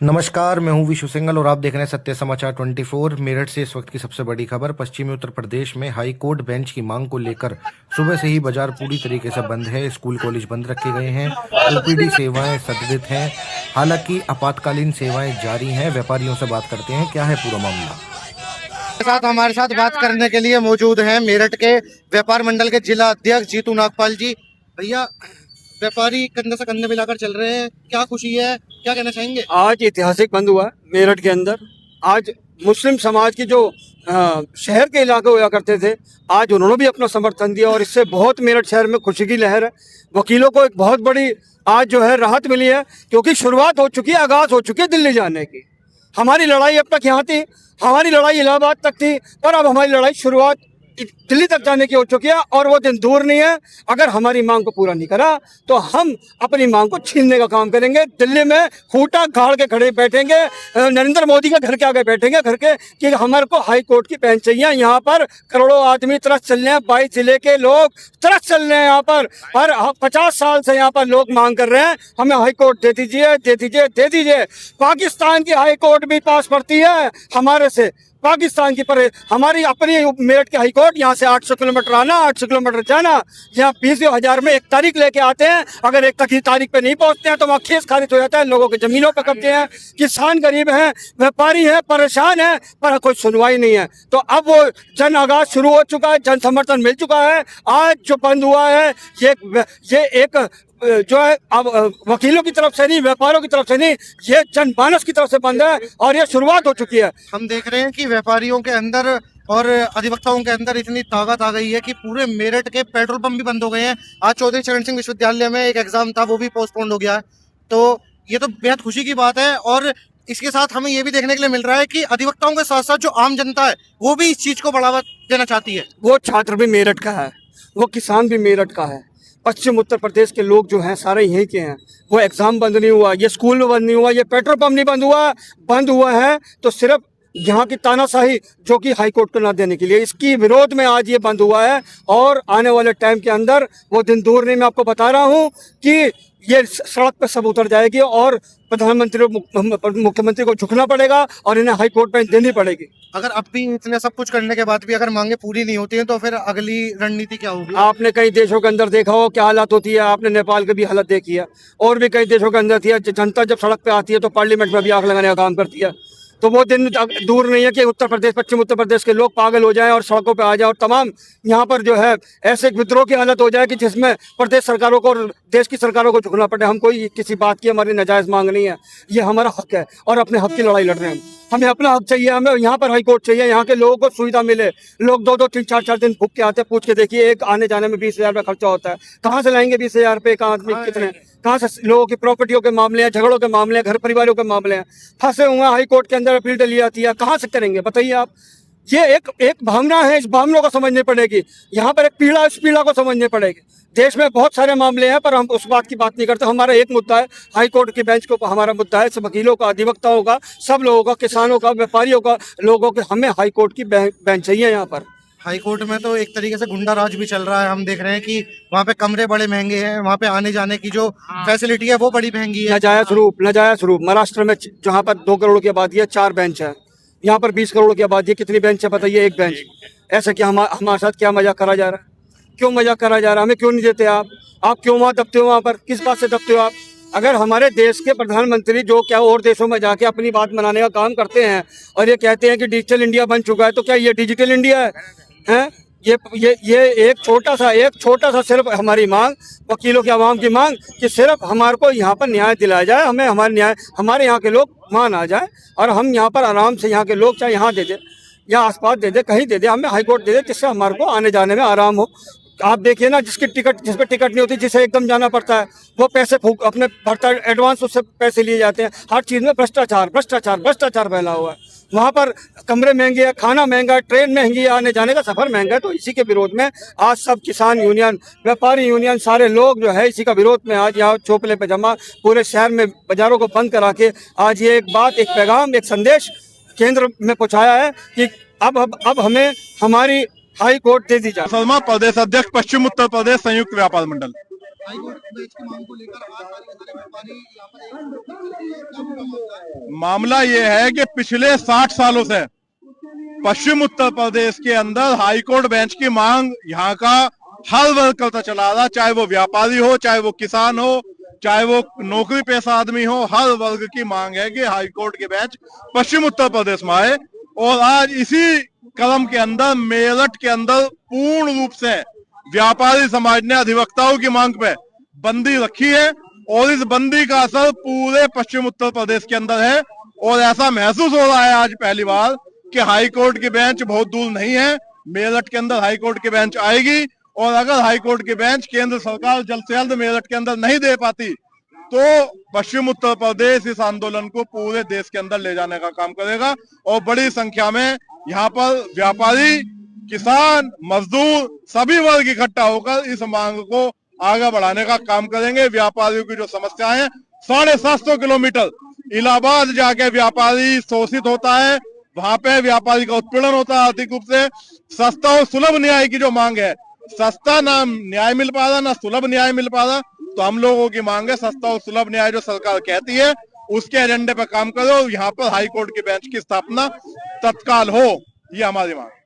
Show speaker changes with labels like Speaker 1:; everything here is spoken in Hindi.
Speaker 1: नमस्कार, मैं हूं विशु सिंगल और आप देख रहे हैं सत्य समाचार 24। मेरठ से इस वक्त की सबसे बड़ी खबर। पश्चिमी उत्तर प्रदेश में हाई कोर्ट बेंच की मांग को लेकर सुबह से ही बाजार पूरी तरीके से बंद है। स्कूल कॉलेज बंद रखे गए हैं। ओपीडी सेवाएं स्थगित हैं। हालांकि आपातकालीन सेवाएं जारी हैं। व्यापारियों से बात करते हैं, क्या है पूरा मामला।
Speaker 2: हमारे साथ बात करने के लिए मौजूद हैं मेरठ के व्यापार मंडल के जिला अध्यक्ष जीतू नागपाल जी। भैया, व्यापारी कंधे से कंधे मिलाकर चल रहे हैं, क्या खुशी है, क्या कहना चाहेंगे?
Speaker 3: आज ऐतिहासिक बंद हुआ मेरठ के अंदर। आज मुस्लिम समाज की जो शहर के इलाके हुआ करते थे, आज उन्होंने भी अपना समर्थन दिया और इससे बहुत मेरठ शहर में खुशी की लहर है। वकीलों को एक बहुत बड़ी आज जो है राहत मिली है, क्योंकि शुरुआत हो चुकी है, आगाज हो चुकी है दिल्ली जाने की। हमारी लड़ाई अब तक यहाँ थी, हमारी लड़ाई इलाहाबाद तक थी, पर अब हमारी लड़ाई शुरुआत दिल्ली तक जाने की हो चुकी है और वो दिन दूर नहीं है। अगर हमारी मांग को पूरा नहीं करा तो हम अपनी मांग को छीनने का काम करेंगे। दिल्ली में खूंटा गाड़ के खड़े बैठेंगे, नरेंद्र मोदी के घर के आगे बैठेंगे घर के, कि हमारे को हाई कोर्ट की बेंच चाहिए। यहाँ पर करोड़ों आदमी तरस चल रहे हैं, 22 जिले के लोग तरस चल रहे हैं यहाँ पर 50 साल से यहाँ पर लोग मांग कर रहे हैं, हमें हाई कोर्ट दे दीजिए, दे दीजिए, दे दीजिए। पाकिस्तान की हाई कोर्ट भी पास पड़ती है हमारे से, पाकिस्तान की, पर हमारी अपनी मेरठ के हाई कोर्ट यहाँ से 800 किलोमीटर आना, 800 किलोमीटर जाना। यहाँ 20,000 में एक तारीख लेके आते हैं, अगर एक तक ही तारीख पे नहीं पहुँचते हैं तो वहाँ केस खारिज हो जाता है। लोगों की जमीनों पे कब्जे हैं, किसान गरीब हैं, व्यापारी हैं, परेशान हैं, पर कोई सुनवाई नहीं है। तो अब वो जन आगाज शुरू हो चुका है, जन समर्थन मिल चुका है। आज जो बंद हुआ है ये एक जो है अब वकीलों की तरफ से नहीं, व्यापारियों की तरफ से नहीं, ये जनमानस की तरफ से बंद है और ये शुरुआत हो चुकी है।
Speaker 2: हम देख रहे हैं कि व्यापारियों के अंदर और अधिवक्ताओं के अंदर इतनी ताकत आ गई है कि पूरे मेरठ के पेट्रोल पंप भी बंद हो गए हैं। आज चौधरी चरण सिंह विश्वविद्यालय में एक एग्जाम था, वो भी पोस्टपोन हो गया है। तो ये तो बेहद खुशी की बात है। और इसके साथ हमें ये भी देखने के लिए मिल रहा है कि अधिवक्ताओं के साथ साथ जो आम जनता है वो भी इस चीज को बढ़ावा देना चाहती है।
Speaker 3: वो छात्र भी मेरठ का है, वो किसान भी मेरठ का है, पश्चिम उत्तर प्रदेश के लोग जो हैं सारे यहीं के हैं। वो एग्ज़ाम बंद नहीं हुआ, ये स्कूल बंद नहीं हुआ, ये पेट्रोल पंप नहीं बंद हुआ। बंद हुआ है तो सिर्फ यहाँ की तानाशाही जो कि हाई कोर्ट को ना देने के लिए, इसकी विरोध में आज ये बंद हुआ है। और आने वाले टाइम के अंदर वो दिन दूर नहीं, मैं आपको बता रहा हूँ कि ये सड़क पर सब उतर जाएगी और प्रधानमंत्री मुख्यमंत्री को झुकना पड़ेगा और इन्हें हाई कोर्ट बेंच देनी पड़ेगी।
Speaker 2: अगर अब भी इतने सब कुछ करने के बाद भी अगर मांगे पूरी नहीं होती हैं तो फिर अगली रणनीति क्या होगी?
Speaker 3: आपने कई देशों के अंदर देखा हो क्या हालत होती है, आपने नेपाल की भी हालत देखी है, और भी कई देशों के अंदर थी है। जनता जब सड़क पे आती है तो पार्लियामेंट में भी आग लगाने का काम करती है। तो वो दिन दूर नहीं है कि उत्तर प्रदेश, पश्चिम उत्तर प्रदेश के लोग पागल हो जाएं और सड़कों पे आ जाएं और तमाम यहाँ पर जो है ऐसे विद्रोह की हालत हो जाए कि जिसमें प्रदेश सरकारों को और देश की सरकारों को झुकना पड़े। हम कोई किसी बात की हमारी नाजायज़ मांग नहीं है, ये हमारा हक है और अपने हक की लड़ाई लड़ रहे हैं। हमें अपना हक चाहिए, हमें यहाँ पर हाई कोर्ट चाहिए, यहाँ के लोगों को सुविधा मिले। लोग 2-2, 3-4 4 दिन भूख के आते हैं। पूछ के देखिए, एक आने जाने में 20,000 रुपये खर्चा होता है। कहाँ से लाएंगे 20,000 रुपये? एक आदमी कितने, कहाँ से? लोगों की प्रॉपर्टियों के मामले हैं, झगड़ों के मामले हैं, घर परिवारों के मामले हैं, फंसे हुए हाई कोर्ट के अंदर अपील डली जाती है। कहाँ से करेंगे बताइए आप? ये एक भावना है, इस भावना को समझनी पड़ेगी। यहाँ पर एक पीड़ा, इस पीड़ा को समझनी पड़ेगी। देश में बहुत सारे मामले हैं पर हम उस बात की बात नहीं करते। हमारा एक मुद्दा है, हाई कोर्ट की बेंच को हमारा मुद्दा है, सब वकीलों का, अधिवक्ताओं का, सब लोगों का, किसानों का, व्यापारियों का, लोगों के। हमें हाई कोर्ट की बेंच चाहिए यहाँ पर।
Speaker 2: हाई कोर्ट में तो एक तरीके से गुंडा राज भी चल रहा है। हम देख रहे हैं कि वहाँ पे कमरे बड़े महंगे हैं, वहाँ पे आने जाने की जो फैसिलिटी है वो बड़ी महंगी है।
Speaker 3: नाजायज रूप महाराष्ट्र में जहाँ पर 2 करोड़ की आबादी है 4 बेंच है, यहाँ पर 20 करोड़ की आबादी है, कितनी बेंच है बताइए? एक बेंच। ऐसा क्या हमारे साथ क्या मजाक करा जा रहा है? क्यों मजाक करा जा रहा है? हमें क्यों नहीं देते आप क्यों वहाँ दबते हो? वहाँ पर किस बात से दबते हो आप? अगर हमारे देश के प्रधानमंत्री जो क्या और देशों में जाके अपनी बात मनाने का काम करते हैं और ये कहते हैं कि डिजिटल इंडिया बन चुका है, तो क्या ये डिजिटल इंडिया है? ये एक छोटा सा सिर्फ हमारी मांग, वकीलों की आवाम की मांग, कि सिर्फ हमारे को यहाँ पर न्याय दिलाया जाए। हमें हमारे यहाँ के लोग मान आ जाए और हम यहाँ पर आराम से, यहाँ के लोग चाहे यहाँ दे दे या आसपास दे दे, कहीं दे दे, हमें हाई कोर्ट दे दे, जिससे हमारे को आने जाने में आराम हो। आप देखिए ना, जिस पे टिकट नहीं होती, जिसे एकदम जाना पड़ता है, वो पैसे अपने भरता है, एडवांस उससे पैसे लिए जाते हैं। हर चीज़ में भ्रष्टाचार फैला हुआ है। वहाँ पर कमरे महंगे हैं, खाना महंगा है, ट्रेन महंगी है, आने जाने का सफ़र महंगा है। तो इसी के विरोध में आज सब किसान यूनियन, व्यापारी यूनियन, सारे लोग जो है इसी का विरोध में आज यहाँ चौपले पे जमा, पूरे शहर में बाज़ारों को बंद करा के आज ये एक बात, एक पैगाम, एक संदेश केंद्र में पहुँचाया है कि अब हमें हमारी हाई कोर्ट दे दी जाए।
Speaker 4: प्रदेश अध्यक्ष, पश्चिम उत्तर प्रदेश संयुक्त व्यापार मंडल।
Speaker 2: हाईकोर्ट बेंच की मांग को लेकर आज सारे व्यापारी यहाँ पर क्या पूरा मामला है?
Speaker 4: मामला ये है कि पिछले 60 सालों से पश्चिम उत्तर प्रदेश के अंदर हाईकोर्ट बेंच की मांग यहाँ का हर वर्ग करता चला रहा, चाहे वो व्यापारी हो, चाहे वो किसान हो, चाहे वो नौकरी पेशा आदमी हो, हर वर्ग की मांग है कि हाईकोर्ट के बेंच पश्चिम उत्तर प्रदेश में आए। और आज इसी क्रम के अंदर मेरठ के अंदर पूर्ण रूप से व्यापारी समाज ने अधिवक्ताओं की मांग पे बंदी रखी है और इस बंदी का असर पूरे पश्चिम उत्तर प्रदेश के अंदर है। और ऐसा महसूस हो रहा है आज पहली बार कि हाईकोर्ट की बेंच बहुत दूर नहीं है, मेरठ के अंदर हाईकोर्ट की बेंच आएगी। और अगर हाईकोर्ट की बेंच केंद्र सरकार जल्द से जल्द मेरठ के अंदर नहीं दे पाती तो पश्चिम उत्तर प्रदेश इस आंदोलन को पूरे देश के अंदर ले जाने का काम करेगा और बड़ी संख्या में यहाँ पर व्यापारी, किसान, मजदूर सभी वर्ग इकट्ठा होकर इस मांग को आगे बढ़ाने का काम करेंगे। व्यापारियों की जो समस्याएं हैं, 750 किलोमीटर इलाहाबाद जाके व्यापारी शोषित होता है, वहां पे व्यापारी का उत्पीड़न होता है आर्थिक रूप से। सस्ता और सुलभ न्याय की जो मांग है, सस्ता ना न्याय मिल पा रहा ना सुलभ न्याय मिल पा रहा, तो हम लोगों की मांग है सस्ता और सुलभ न्याय जो सरकार कहती है उसके एजेंडे पर काम करो। यहाँ पर हाईकोर्ट की बेंच की स्थापना तत्काल हो, ये हमारी मांग है।